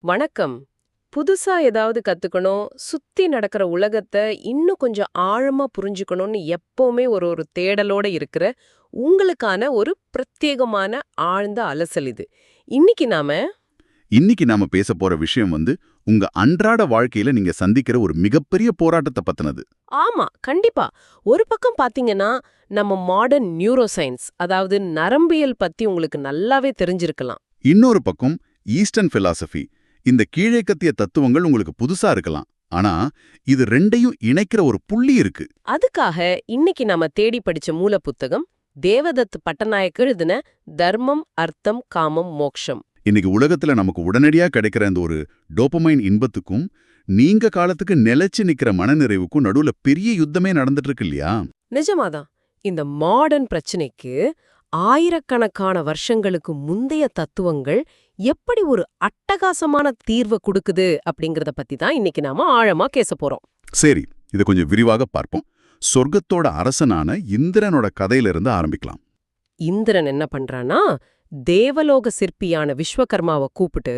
வணக்கம். புதுசா ஏதாவது கத்துக்கணும், சுத்தி நடக்கிற உலகத்த இன்னும் கொஞ்சம் ஆழமா புரிஞ்சுக்கணும்னு எப்பவுமே ஒரு தேடலோட இருக்கிற உங்களுக்கான ஒரு பிரத்யேகமான ஆழ்ந்த அலசல் இது. இன்னைக்கு இன்னைக்கு நாம பேச போற விஷயம் உங்க அன்றாட வாழ்க்கையில நீங்க சந்திக்கிற ஒரு மிகப்பெரிய போராட்டத்தை பத்தினது. ஆமா, கண்டிப்பா. ஒரு பக்கம் பாத்தீங்கன்னா, நம்ம மாடர்ன் நியூரோ சயின்ஸ், அதாவது நரம்பியல் பத்தி உங்களுக்கு நல்லாவே தெரிஞ்சிருக்கலாம். இன்னொரு பக்கம் ஈஸ்டர்ன் பிலாசபி. இந்த கீழைக்கத்திய தத்துவங்கள் உங்களுக்கு புதுசா இருக்கலாம். ஆனா இது ரெண்டையும் இணைக்கிற ஒரு புள்ளி இருக்கு. அதுக்காக இன்னைக்கு நாம தேடி படிச்ச மூல புத்தகம் தேவதத் பட்டநாயக் எழுதின தர்மம், அர்த்தம், காமம், மோக்ஷம். இன்னைக்கு உலகத்துல நமக்கு உடனடியா கிடைக்கிற இந்த ஒரு டோபமைன் இன்பத்துக்கும் நீங்க காலத்துக்கு நிலைச்சு நிக்கிற மனநிறைவுக்கும் நடுவுல பெரிய யுத்தமே நடந்துட்டு இருக்கு இல்லையா? நிஜமாதான். இந்த மாடர்ன் பிரச்சனைக்கு ஆயிரக்கணக்கான வருஷங்களுக்கு முந்தைய தத்துவங்கள் எப்படி ஒரு அட்டகாசமான தீர்வை கொடுக்குது அப்படிங்கறத பத்தி தான் இன்னைக்கு நாம ஆழமா பேச போறோம். சரி, இதை கொஞ்சம் விரிவாக பார்ப்போம். சொர்க்கத்தோட அரசனான இந்திரனோட கதையிலிருந்து ஆரம்பிக்கலாம். இந்திரன் என்ன பண்றானா, தேவலோக சிற்பியான விஸ்வகர்மாவை கூப்பிட்டு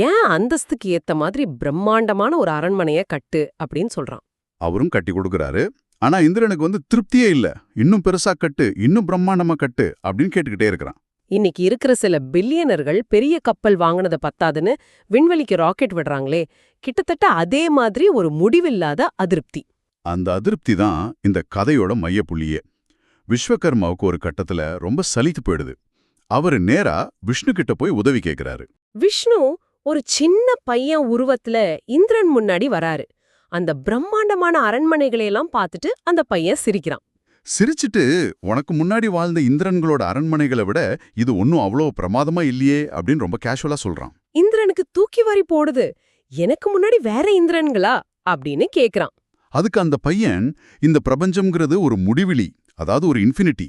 ஏன் அந்தஸ்துக்கு ஏத்த மாதிரி பிரம்மாண்டமான ஒரு அரண்மனைய கட்டு அப்படின்னு சொல்றான். அவரும் கட்டி கொடுக்கறாரு. ஆனா இந்திரனுக்கு திருப்தியே இல்ல. இன்னும் பெருசா கட்டு, இன்னும் பிரம்மாண்டமா கட்டு அப்படின்னு கேட்டுக்கிட்டே இருக்கிறான். இன்னைக்கு இருக்கிற சில பில்லியனர்கள் பெரிய கப்பல் வாங்கினத பத்தாதுன்னு விண்வெளிக்கு ராக்கெட் விடுறாங்களே, கிட்டத்தட்ட அதே மாதிரி ஒரு முடிவில்லாத அதிருப்தி. அந்த அதிருப்தி தான் இந்த கதையோட மையப்புள்ளியே. விஸ்வகர்மாவுக்கு ஒரு கட்டத்துல ரொம்ப சலித்து போயிடுது. அவரு நேரா விஷ்ணு கிட்ட போய் உதவி கேட்கிறாரு. விஷ்ணு ஒரு சின்ன பையன் உருவத்துல இந்திரன் முன்னாடி வராரு. அந்த பிரம்மாண்டமான அரண்மனைகளையெல்லாம் பார்த்துட்டு அந்த பையன் சிரிக்கிறான். சிரிச்சிட்டு, உனக்கு முன்னாடி வாழ்ந்த இந்திரன்களோட அரண்மனைகளை விட இது ஒன்னும் அவ்வளோ பிரமாதமா இல்லையே அப்படின்னு ரொம்ப கேஷுவலா சொல்றான். இந்திரனுக்கு தூக்கி வாரி போடுது. எனக்கு முன்னாடி வேற இந்திரன்களா அப்படின்னு கேக்குறான். அதுக்கு அந்த பையன், இந்த பிரபஞ்சம்ங்கிறது ஒரு முடிவிலி, அதாவது ஒரு இன்ஃபினிட்டி.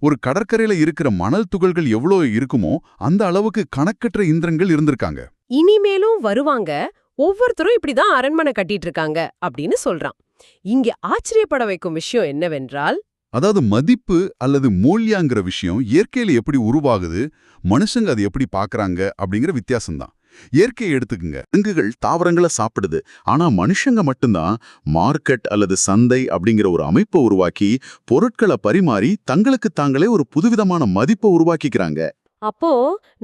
ஒரு கடற்கரையில இருக்கிற மணல் துகள்கள் எவ்வளோ இருக்குமோ அந்த அளவுக்கு கணக்கற்ற இந்திரன்கள் இருந்திருக்காங்க. இனிமேலும் வருவாங்க, ஒவ்வொருத்தரும் இப்படிதான் அரண்மனை கட்டிட்டு இருக்காங்க அப்படின்னு சொல்றான். இங்க ஆச்சரியப்பட வைக்கும் விஷயம் என்னவென்றால், அதாவது மதிப்பு அல்லது மூல்யாங்கிற விஷயம் இயற்கையில எப்படி உருவாகுது, மனுஷங்க அதை எப்படி பார்க்கறாங்க அப்படிங்கிற வித்தியாசம்தான். இயற்கையை எடுத்துக்குங்க. விலங்குகள் தாவரங்களை சாப்பிடுது. ஆனா மனுஷங்க மட்டும்தான் மார்க்கெட் அல்லது சந்தை அப்படிங்கிற ஒரு அமைப்பை உருவாக்கி பொருட்களை பரிமாறி தங்களுக்கு தாங்களே ஒரு புதுவிதமான மதிப்பை உருவாக்கிக்கிறாங்க. அப்போ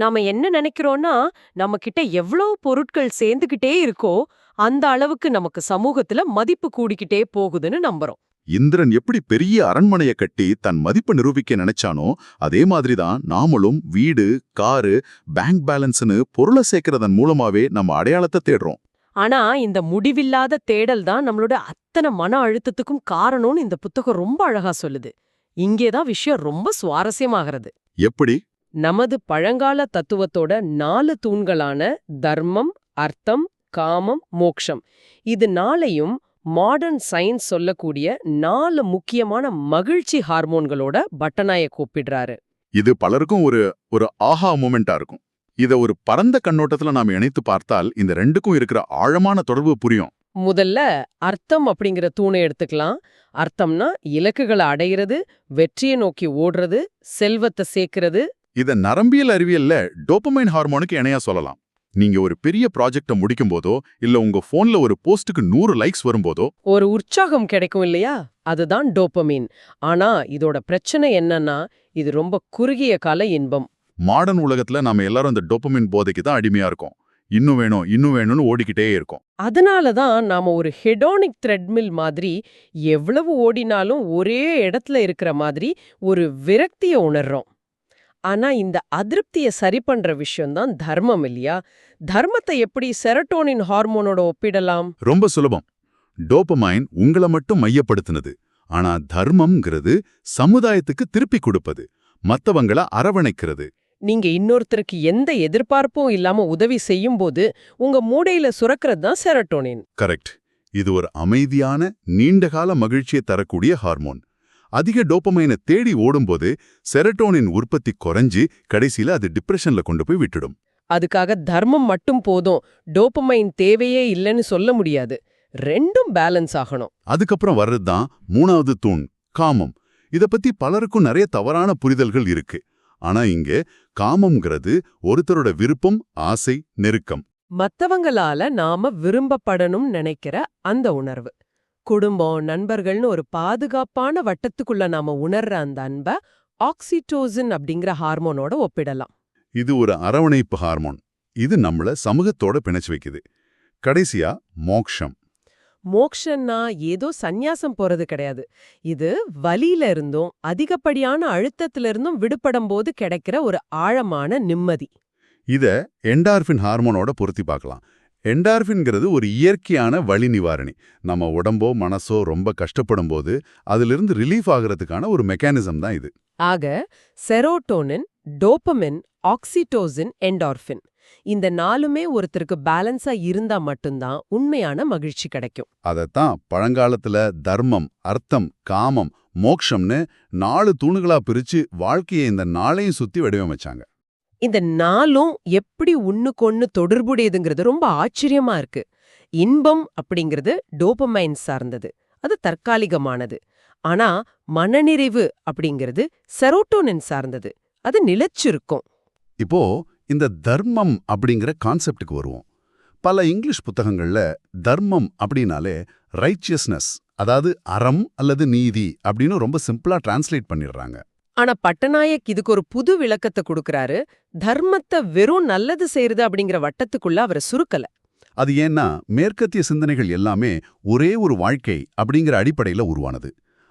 நாம என்ன நினைக்கிறோம்னா, நம்ம கிட்ட எவ்வளவு பொருட்கள் சேர்ந்துகிட்டே இருக்கோ அந்த அளவுக்கு நமக்கு சமூகத்துல மதிப்பு கூடிக்கிட்டே போகுதுன்னு நம்புறோம். இந்திரன் எப்படி பெரிய அரண்மனையை கட்டி தன் மதிப்பை நிரூபிக்க நினைச்சானோ அதே மாதிரிதான் நாமளும் வீடு, காரு, பேங்க் பேலன்ஸ்னு பொருளை சேர்க்கறதன் மூலமாவே நம்ம அடையாளத்தை தேடுறோம். ஆனா இந்த முடிவில்லாத தேடல் தான் நம்மளோட அத்தனை மன அழுத்தத்துக்கும் காரணம்னு இந்த புத்தகம் ரொம்ப அழகா சொல்லுது. இங்கேதான் விஷயம் ரொம்ப சுவாரஸ்யமாகிறது. எப்படி? நமது பழங்கால தத்துவத்தோட 4 தூண்களான தர்மம், அர்த்தம், காமம், மோக்ஷம், இது 4ஐயும் மாடர்ன் சயின்ஸ் சொல்லக்கூடிய 4 முக்கியமான மகிழ்ச்சி ஹார்மோன்களோட பட்டநாயக் ஒப்பிடுறாரு. இது பலருக்கும் ஒரு ஒரு ஆஹா மூமெண்டா இருக்கும். இத ஒரு பரந்த கண்ணோட்டத்துல நாம இணைத்து பார்த்தால் இந்த ரெண்டுக்கும் இருக்கிற ஆழமான தொடர்பு புரியும். முதல்ல அர்த்தம் அப்படிங்கிற தூணை எடுத்துக்கலாம். அர்த்தம்னா இலக்குகளை அடையிறது, வெற்றியை நோக்கி ஓடுறது, செல்வத்தை சேர்க்கிறது. இத நரம்பியல் அறிவியல்ல டோபமைன் ஹார்மோனுக்கு இணையா சொல்லலாம். நீங்க ஒரு பெரிய ப்ராஜெக்ட முடிக்கும் போதோ இல்ல உங்க போன்ல ஒரு போஸ்டுக்கு 100 லைக்ஸ் வரும்போதோ ஒரு உற்சாகம் கிடைக்கும் இல்லையா? அதுதான் டோபமைன். ஆனா இதோட பிரச்சனை என்னன்னா, இது ரொம்ப குறுகிய கால இன்பம். மாடர்ன் உலகத்துல நாம எல்லாரும் இந்த டோபமைன் போதைக்கு தான் அடிமையா இருக்கோம். இன்னும் வேணும், இன்னும் வேணும்னு ஓடிக்கிட்டே இருக்கோம். அதனாலதான் நாம ஒரு ஹெடோனிக் த்ரெட்மில் மாதிரி எவ்வளவு ஓடினாலும் ஒரே இடத்துல இருக்கிற மாதிரி ஒரு விரக்திய உணர்றோம். ஆனா இந்த அதிருப்தியை சரி பண்ற விஷயம்தான் தர்மம் இல்லையா? தர்மத்தை எப்படி செரட்டோனின் ஹார்மோனோட ஒப்பிடலாம்? ரொம்ப சுலபம். டோபமைன் உங்களை மட்டும் மையப்படுத்தினது. ஆனா தர்மம்ங்கிறது சமுதாயத்துக்கு திருப்பி கொடுப்பது, மத்தவங்கள அரவணைக்கிறது. நீங்க இன்னொருத்தருக்கு எந்த எதிர்பார்ப்பும் இல்லாம உதவி செய்யும் போது உங்க மூளையில சுரக்கிறது தான் செரட்டோனின். கரெக்ட். இது ஒரு அமைதியான நீண்டகால மகிழ்ச்சியை தரக்கூடிய ஹார்மோன். அதிக டோபமைனை தேடி ஓடும்போது செரட்டோனின் உற்பத்தி குறைஞ்சு கடைசியில அது டிப்ரெஷன்ல கொண்டு போய் விட்டுடும். அதுக்காக தர்மம் மட்டும் போதும், டோபமைன் தேவையே இல்லைன்னு சொல்ல முடியாது. ரெண்டும் பேலன்ஸ் ஆகணும். அதுக்கப்புறம் வர்றதுதான் 3வது தூண், காமம். இத பத்தி பலருக்கும் நிறைய தவறான புரிதல்கள் இருக்கு. ஆனா இங்க காமம்ங்கிறது ஒருத்தரோட விருப்பம், ஆசை, நெருக்கம். மத்தவங்களால நாம விரும்பப்படணும் நினைக்கிற அந்த உணர்வு. குடும்பம், நண்பர்கள்னு ஒரு பாதுகாப்பான வட்டத்துக்குள்ள நாம உணர்ற அந்த அன்ப ஆக்சிடோசின் அப்படிங்கிற ஹார்மோனோட ஒப்பிடலாம். இது ஒரு அரவணைப்பு ஹார்மோன். இது நம்மள சமூகத்தோட பிணைச்சு வைக்குது. கடைசியா மோக்ஷம். மோக்ஷன்னா ஏதோ சந்நியாசம் போறது கிடையாது. இது வலியில இருந்தும் அதிகப்படியான அழுத்தத்தில இருந்தும் விடுபடும் போது கிடைக்கிற ஒரு ஆழமான நிம்மதி. இத என்டார்ஃபின் ஹார்மோனோட பொருத்தி பார்க்கலாம். என்டார்ஃபின்ங்கிறது ஒரு இயற்கையான வலி நிவாரணி. நம்ம உடம்போ மனசோ ரொம்ப கஷ்டப்படும் போது அதிலிருந்து ரிலீஃப் ஆகிறதுக்கான ஒரு மெக்கானிசம் தான் இது. ஆக செரோட்டோனின், டோபமின், ஆக்சிடோசின், என்டார்ஃபின் இந்த நாலுமே ஒருத்தருக்கு பேலன்ஸா இருந்தா மட்டும்தான் உண்மையான மகிழ்ச்சி கிடைக்கும். அதத்தான் பழங்காலத்துல தர்மம், அர்த்தம், காமம், மோக்ஷம்னு 4 தூணுகளா பிரிச்சு வாழ்க்கையை இந்த நாளையும் சுத்தி வடிவமைச்சாங்க. இந்த நாலும் எப்படி ஒண்ணுக்கொன்னு தொடர்புடையதுங்கிறது ரொம்ப ஆச்சரியமா இருக்கு. இன்பம் அப்படிங்கிறது டோபமைன் சார்ந்தது, அது தற்காலிகமானது. ஆனா மனநிறைவு அப்படிங்கிறது செரோட்டோனின் சார்ந்தது, அது நிலைச்சிருக்கும். இப்போ இந்த தர்மம் அப்படிங்கிற கான்செப்டுக்கு வருவோம். பல இங்கிலீஷ் புத்தகங்கள்ல தர்மம் அப்படின்னாலே ரைச்சியஸ்னஸ், அதாவது அறம் அல்லது நீதி அப்படின்னு ரொம்ப சிம்பிளா டிரான்ஸ்லேட் பண்ணிடுறாங்க. ஆனா பட்டநாயக் இதுக்கு ஒரு புது விளக்கத்தை கொடுக்கறாரு. தர்மத்தை வெறும் நல்லது செய்யறது அப்படிங்கிற வட்டத்துக்குள்ள அவரை சுருக்கல. அது ஏன்னா மேற்கத்திய சிந்தனைகள் எல்லாமே ஒரே ஒரு வாழ்க்கை அப்படிங்கிற அடிப்படையில உருவானது.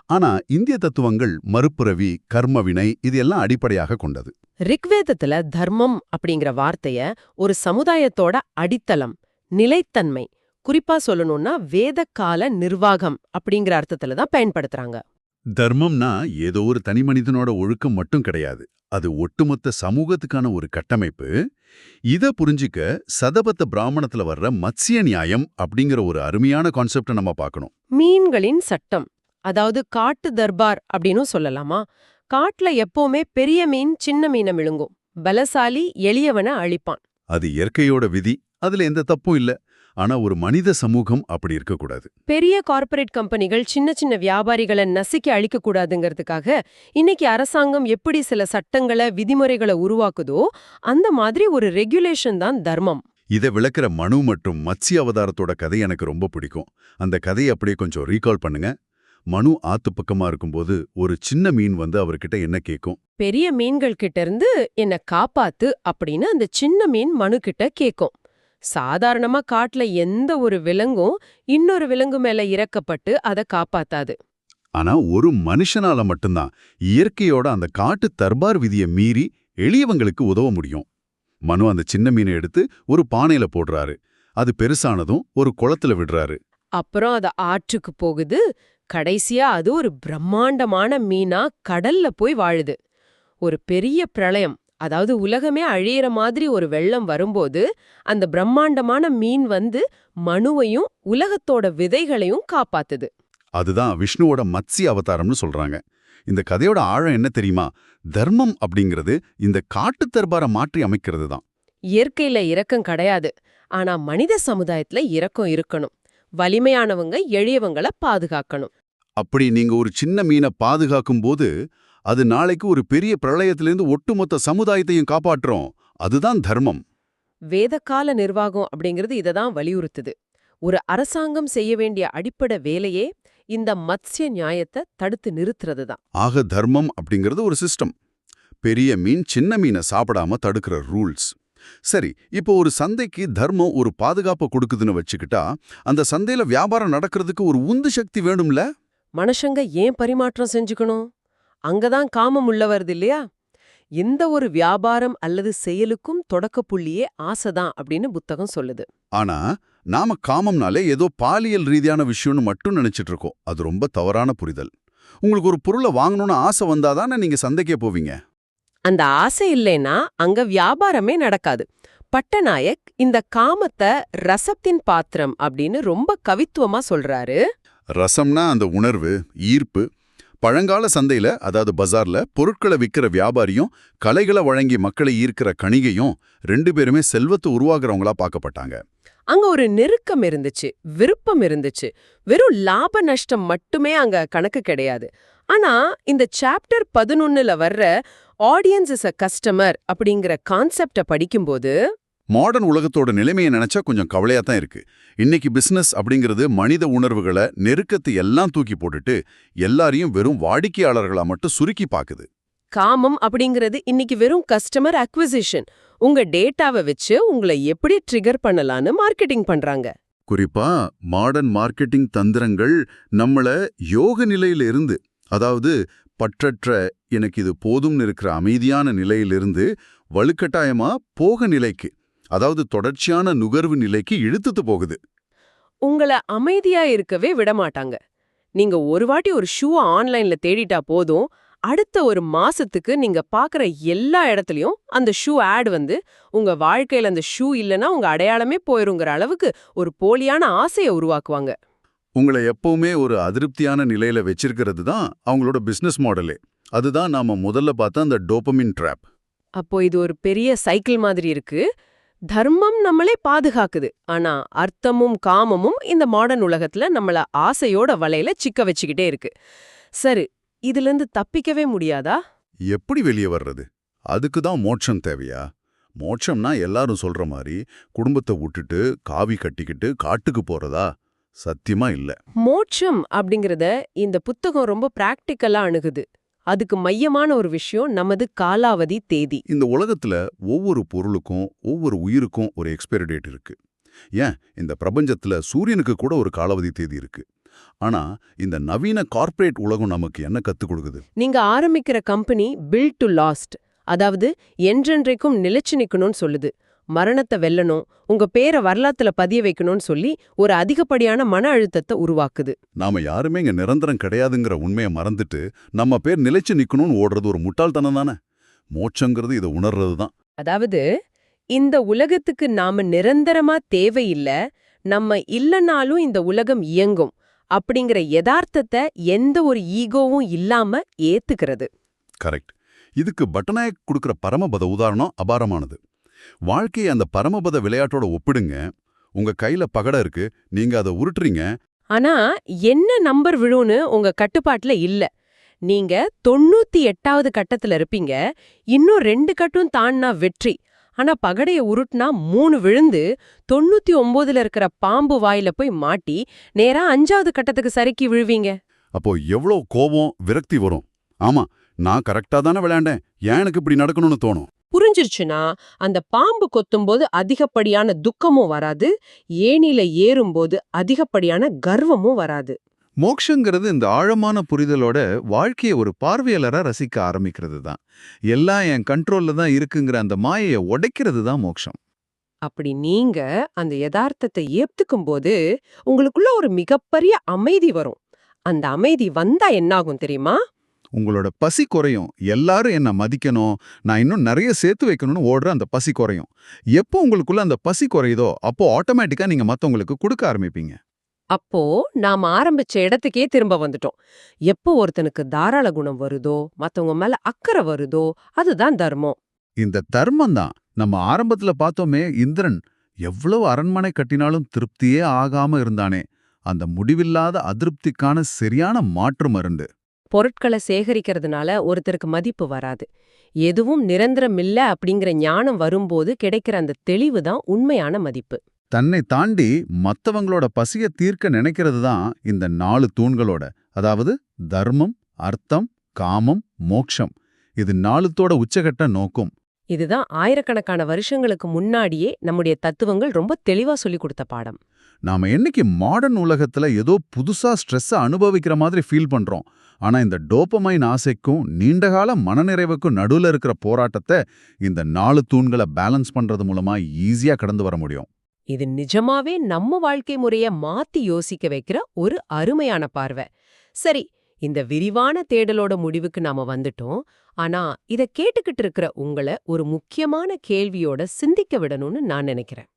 ஆனா இந்திய தத்துவங்கள் மறுபிறவி, கர்ம வினை இது எல்லாம் அடிப்படையாக கொண்டது. ரிக்வேதத்துல தர்மம் அப்படிங்கிற வார்த்தைய ஒரு சமுதாயத்தோட அடித்தளம், நிலைத்தன்மை, குறிப்பா சொல்லணும்னா வேதகால நிர்வாகம் அப்படிங்கிற அர்த்தத்துல தான் பயன்படுத்துறாங்க. தர்மம்னா ஏதோ ஒரு தனி மனிதனோட ஒழுக்கம் மட்டும் கிடையாது. அது ஒட்டுமொத்த சமூகத்துக்கான ஒரு கட்டமைப்பு. இத புரிஞ்சிக்க சதபத்த பிராமணத்துல வர்ற மத்ஸ்ய நியாயம் அப்படிங்கிற ஒரு அருமையான கான்செப்டை நம்ம பார்க்கணும். மீன்களின் சட்டம், அதாவது காட்டு தர்பார் அப்படின்னு சொல்லலாமா? காட்டுல எப்பவுமே பெரிய மீன் சின்ன மீனை விழுங்கும், பலசாலி எளியவனை அழிப்பான். அது இயற்கையோட விதி, அதுல எந்த தப்பும் இல்ல. ஆனா ஒரு மனித சமூகம் அப்படி இருக்கக்கூடாது. பெரிய கார்ப்பரேட் கம்பெனிகள் சின்ன சின்ன வியாபாரிகளை நசுக்கி அழிக்கக்கூடாதுங்கிறதுக்காக இன்னைக்கு அரசாங்கம் எப்படி சில சட்டங்களை, விதிமுறைகளை உருவாக்குதோ அந்த மாதிரி ஒரு ரெகுலேஷன் தான் தர்மம். இதை விளக்குற மனு மற்றும் மத்ஸ்ய அவதாரத்தோட கதை எனக்கு ரொம்ப பிடிக்கும். அந்த கதையை அப்படியே கொஞ்சம் ரீகால் பண்ணுங்க. மனு ஆத்து பக்கமா இருக்கும்போது ஒரு சின்ன மீன் வந்து அவர்கிட்ட என்ன கேட்கும்? பெரிய மீன்கள் கிட்ட இருந்து என்ன காப்பாத்து அப்படின்னு அந்த சின்ன மீன் மனு கிட்ட கேட்கும். சாதாரணமா காட்டுல எந்த ஒரு விலங்கும் இன்னொரு விலங்கு மேல இறக்கப்பட்டு அதை காப்பாத்தாது. ஆனா ஒரு மனுஷனால மட்டும்தான் இயற்கையோட அந்த காட்டு தர்பார் விதியை மீறி எளியவங்களுக்கு உதவ முடியும். மனு அந்த சின்ன மீனை எடுத்து ஒரு பானையில போடுறாரு. அது பெருசானதும் ஒரு குளத்துல விடுறாரு. அப்புறம் அது ஆற்றுக்கு போகுது. கடைசியா அது ஒரு பிரம்மாண்டமான மீனா கடல்ல போய் வாழுது. ஒரு பெரிய பிரளயம், அதாவது உலகமே அழியிற மாதிரி ஒரு வெள்ளம் வரும்போது அந்த பிரம்மாண்டமான மீன் வந்து மனுவையும் உலகத்தோட விதைகளையும் காப்பாத்துது. அதுதான் விஷ்ணுவோட மத்ஸ்ய அவதாரம்னு சொல்றாங்க. இந்த கதையோட ஆழம் என்ன தெரியுமா? தர்மம் அப்படிங்கிறது இந்த காட்டு தர்பாரை மாற்றி அமைக்கிறது தான். இயற்கையில இரக்கம் கிடையாது, ஆனா மனித சமுதாயத்துல இரக்கம் இருக்கணும். வலிமையானவங்க எளியவங்கள பாதுகாக்கணும். அப்படி நீங்க ஒரு சின்ன மீனை பாதுகாக்கும் போது அது நாளைக்கு ஒரு பெரிய பிரளயத்திலிருந்து ஒட்டுமொத்த சமுதாயத்தையும் காப்பாற்றுறோம். அதுதான் தர்மம். வேதகால நிர்வாகம் அப்படிங்கிறது இததான் வலியுறுத்துது. ஒரு அரசாங்கம் செய்ய வேண்டிய அடிப்படை வேலையே இந்த மத்ஸ்ய நியாயத்தை தடுத்து நிறுத்துறது தான். ஆக தர்மம் அப்படிங்கிறது ஒரு சிஸ்டம். பெரிய மீன் சின்ன மீனை சாப்பிடாம தடுக்கிற ரூல்ஸ். சரி, இப்போ ஒரு சந்தைக்கு தர்மம் ஒரு பாதுகாப்பை கொடுக்குதுன்னு வச்சுக்கிட்டா அந்த சந்தையில வியாபாரம் நடக்கிறதுக்கு ஒரு உந்து சக்தி வேணும்ல? மனுஷங்க ஏன் பரிமாற்றம் செஞ்சுக்கணும்? அங்கதான் காமம் உள்ள வருது இல்லையா? எந்த ஒரு வியாபாரம் அல்லது செயலுக்கும் தொடக்க புள்ளியே ஆசைதான் அப்படின்னு புத்தகம் சொல்லுது. ஆனா நாம காமம்னாலே ஏதோ பாலியல் ரீதியான விஷயம்னு மட்டும் நினைச்சிட்டு இருக்கோம். அது ரொம்ப தவறான புரிதல். உங்களுக்கு ஒரு பொருளை வாங்கணும்னு ஆசை வந்தாதானே நீங்க சந்தைக்கே போவீங்க. அந்த ஆசை இல்லைன்னா அங்க வியாபாரமே நடக்காது. பட்டநாயக் இந்த காமத்தை ரசத்தின் பாத்திரம் அப்படின்னு ரொம்ப கவித்துவமா சொல்றாரு. ரசம்னா அந்த உணர்வு, ஈர்ப்பு. பழங்கால சந்தையில, அதாவது பஜார்ல பொருட்களை விற்கிற வியாபாரியும் கலைகளை வழங்கி மக்களை ஈர்க்கிற கணிகையும் 2 பேருமே செல்வத்தை உருவாக்குறவங்களா பார்க்கப்பட்டாங்க. அங்க ஒரு நெருக்கம் இருந்துச்சு, விருப்பம் இருந்துச்சு. வெறும் லாப நஷ்டம் மட்டுமே அங்க கணக்கு கிடையாது. ஆனா இந்த சாப்டர் 11ல வர்ற ஆடியன்ஸ் இஸ் அ கஸ்டமர் அப்படிங்கிற கான்செப்ட படிக்கும்போது மாடர்ன் உலகத்தோட நிலைமையை நினைச்சா கொஞ்சம் கவலையா தான் இருக்கு. இன்னைக்கு பிசினஸ் அப்படிங்கிறது மனித உணர்வுகளை, நெருக்கத்தை எல்லாம் தூக்கி போட்டுட்டு எல்லாரையும் வெறும் வாடிக்கையாளர்களா மட்டும் சுருக்கி பாக்குது. காமம் அப்படிங்கிறது இன்னைக்கு வெறும் கஸ்டமர் அக்விசிஷன். உங்க டேட்டாவை வச்சு உங்களை எப்படி ட்ரிகர் பண்ணலான்னு மார்க்கெட்டிங் பண்றாங்க. குறிப்பா மாடர்ன் மார்க்கெட்டிங் தந்திரங்கள் நம்மள யோக நிலையில இருந்து, அதாவது பற்றற்ற எனக்கு இது போதும்னு இருக்கிற அமைதியான நிலையிலிருந்து வலுக்கட்டாயமா போக நிலைக்கு, அதாவது தொடர்ச்சியான நுகர்வு நிலைக்கு இழுத்துட்டு போகுது. உங்களை அமைதியா இருக்கவே விட மாட்டாங்க. நீங்க ஒரு வாட்டி ஒரு ஷூ ஆன்லைன்ல தேடிட்டா போதும், அடுத்த ஒரு மாசத்துக்கு நீங்க பாக்குற எல்லா இடத்துலயும் அந்த ஷூ ஆட் வந்து உங்க வாழ்க்கையில அந்த ஷூ இல்லனா உங்க அடையாளமே போயிருங்கிற அளவுக்கு ஒரு போலியான ஆசையை உருவாக்குவாங்க. உங்களை எப்பவுமே ஒரு அதிருப்தியான நிலையில வச்சிருக்கிறது தான் அவங்களோட பிசினஸ் மாடலே. அதுதான் நாம முதல்ல பார்த்த அந்த டோபமின் ட்ராப். அப்போ இது ஒரு பெரிய சைக்கிள் மாதிரி இருக்கு. தர்மம் நம்மளே பாதுகாக்குது, ஆனா அர்த்தமும் காமமும் இந்த மாடர்ன் உலகத்துல நம்மள ஆசையோட வலையில சிக்க வச்சுக்கிட்டே இருக்கு. சரி, இதுல இருந்து தப்பிக்கவே முடியாதா? எப்படி வெளியே வர்றது? அதுக்கு தான் மோட்சம் தேவையா? மோட்சம்னா எல்லாரும் சொல்ற மாதிரி குடும்பத்தை விட்டுட்டு காவி கட்டிக்கிட்டு காட்டுக்கு போறதா? சத்தியமா இல்ல. மோட்சம் அப்படிங்கறத இந்த புத்தகம் ரொம்ப பிராக்டிக்கலா அணுகுது. அதுக்கு மையமான ஒரு விஷயம் நமது காலாவதி தேதி. இந்த உலகத்துல ஒவ்வொரு பொருளுக்கும் ஒவ்வொரு உயிருக்கும் ஒரு எக்ஸ்பைரி டேட் இருக்கு. ஏன், இந்த பிரபஞ்சத்துல சூரியனுக்கு கூட ஒரு காலாவதி தேதி இருக்கு. ஆனா இந்த நவீன கார்ப்பரேட் உலகம் நமக்கு என்ன கத்துக் கொடுக்குது? நீங்க ஆரம்பிக்கிற கம்பெனி பில்ட் டு லாஸ்ட், அதாவது என்றென்றைக்கும் நிலைச்சு நிக்கணும்னு சொல்லுது. மரணத்தை வெல்லணும், உங்க பேரை வரலாத்துல பதிய வைக்கணும்னு சொல்லி ஒரு அதிகப்படியான மன அழுத்தத்தை உருவாக்குது. நாம யாருமே இங்க நிரந்தரம் கிடையாதுங்கிற உண்மையை மறந்துட்டு நம்ம பேர் நிலைச்சு நிக்கணும்னு ஓடுறது ஒரு முட்டாள்தனம் தானே. மோட்சங்கிறது இதை உணர்றது தான். அதாவது இந்த உலகத்துக்கு நாம நிரந்தரமா தேவையில்ல, நம்ம இல்லனாலும் இந்த உலகம் இயங்கும் அப்படிங்கிற யதார்த்தத்தை எந்த ஒரு ஈகோவும் இல்லாம ஏத்துக்கிறது. கரெக்ட். இதுக்கு பட்டநாயக் கொடுக்கிற பரமபத உதாரணம் அபாரமானது. வாழ்க்கையை அந்த பரமபத விளையாட்டோட ஒப்பிடுங்க. உங்க கையில பகடை இருக்கு, நீங்க அதை உருட்டுறீங்க. ஆனா என்ன நம்பர் விழுன்னு உங்க கட்டுப்பாட்டுல இல்ல. நீங்க 98வது கட்டத்துல இருப்பீங்க. இன்னும் 2 கட்டும் தாண்டினா வெற்றி. ஆனா பகடைய உருட்டுனா 3 விழுந்து 99ல இருக்கிற பாம்பு வாயில போய் மாட்டி நேரா 5வது கட்டத்துக்கு சறுக்கி விழுவீங்க. அப்போ எவ்வளோ கோபம், விரக்தி வரும். ஆமா, நான் கரெக்டா தானே விளையாண்டேன், ஏன் எனக்கு இப்படி நடக்கணும்னு தோணும். புரிஞ்சிருச்சுன்னா அந்த பாம்பு கொத்தும்போது அதிகப்படியான துக்கமும் வராது, ஏணில ஏறும்போது அதிகப்படியான கர்வமும் வராது. மோக்ஷங்கிறது இந்த ஆழமான புரிதலோட வாழ்க்கையை ஒரு பார்வையாளரா ரசிக்க ஆரம்பிக்கிறது தான். எல்லாம் என் கண்ட்ரோல்ல தான் இருக்குங்கிற அந்த மாயையை உடைக்கிறது தான் மோக்ஷம். அப்படி நீங்க அந்த யதார்த்தத்தை ஏத்துக்கும் போது உங்களுக்குள்ள ஒரு மிகப்பெரிய அமைதி வரும். அந்த அமைதி வந்தா என்னாகும் தெரியுமா? உங்களோட பசி குறையும். எல்லாரும் என்ன மதிக்கணும், நான் இன்னும் நிறைய சேர்த்து வைக்கணும்னு ஓடுற அந்த பசி குறையும். எப்போ உங்களுக்குள்ள அந்த பசி குறையுதோ அப்போ ஆட்டோமேட்டிக்கா நீங்க மத்தவங்களுக்கு கொடுக்க ஆரம்பிப்பீங்க. அப்போ நாம ஆரம்பிச்ச இடத்துக்கே திரும்ப வந்துட்டோம். எப்போ ஒருத்தனுக்கு தாராள குணம் வருதோ, மத்தவங்க மேல அக்கறை வருதோ, அதுதான் தர்மம். இந்த தர்மம் தான் நம்ம ஆரம்பத்துல பார்த்தோமே. இந்திரன் எவ்வளவு அரண்மனை கட்டினாலும் திருப்தியே ஆகாம இருந்தானே, அந்த முடிவில்லாத அதிருப்திக்கான சரியான மாற்று மருந்து. பொருட்களை சேகரிக்கிறதுனால ஒருத்தருக்கு மதிப்பு வராது. எதுவும் நிரந்தரமில்ல அப்படிங்கிற ஞானம் வரும்போது கிடைக்கிற அந்த தெளிவு தான் உண்மையான மதிப்பு. தன்னை தாண்டி மத்தவங்களோட பசிய தீர்க்க நினைக்கிறது தான் இந்த 4 தூண்களோட, அதாவது தர்மம், அர்த்தம், காமம், மோக்ஷம். இது 4தோட உச்சகட்ட நோக்கம். இதுதான் ஆயிரக்கணக்கான வருஷங்களுக்கு முன்னாடியே நம்முடைய தத்துவங்கள் ரொம்ப தெளிவா சொல்லிக் கொடுத்த பாடம். நாம என்னைக்கு மாடர்ன் உலகத்துல ஏதோ புதுசா ஸ்ட்ரெஸ்ஸை அனுபவிக்கிற மாதிரி ஃபீல் பண்றோம். ஆனா இந்த டோபமைன் ஆசைக்கும் நீண்டகால மனநிறைவுக்கும் நடுவுல இருக்கிற போராட்டத்தை இந்த 4 தூண்களை பேலன்ஸ் பண்றது மூலமா ஈஸியா கடந்து வர முடியும். இது நிஜமாவே நம்ம வாழ்க்கை முறைய மாத்தி யோசிக்க வைக்கிற ஒரு அருமையான பார்வை. சரி, இந்த விரிவான தேடலோட முடிவுக்கு நாம வந்துட்டோம். ஆனா இத கேட்டுக்கிட்டு இருக்கிற உங்களை ஒரு முக்கியமான கேள்வியோட சிந்திக்க விடணும்னு நான் நினைக்கிறேன்.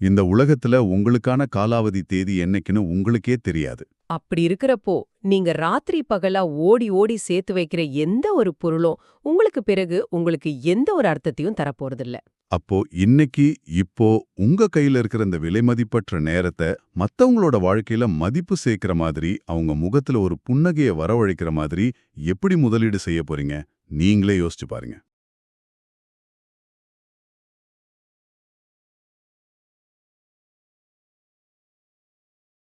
இந்த உலகத்துல உங்களுக்கான காலாவதி தேதி என்னைக்குன்னு உங்களுக்கே தெரியாது. அப்படி இருக்கிறப்போ நீங்க ராத்திரி பகலா ஓடி ஓடி சேர்த்து வைக்கிற எந்த ஒரு பொருளும் உங்களுக்கு பிறகு உங்களுக்கு எந்த ஒரு அர்த்தத்தையும் தரப்போறதில்ல. அப்போ இன்னைக்கு இப்போ உங்க கையில இருக்கிற இந்த விலைமதிப்பற்ற நேரத்தை மத்தவங்களோட வாழ்க்கையில மதிப்பு சேர்க்கிற மாதிரி, அவங்க முகத்துல ஒரு புன்னகையை வரவழைக்கிற மாதிரி எப்படி முதலீடு செய்ய போறீங்க? நீங்களே யோசிச்சு பாருங்க.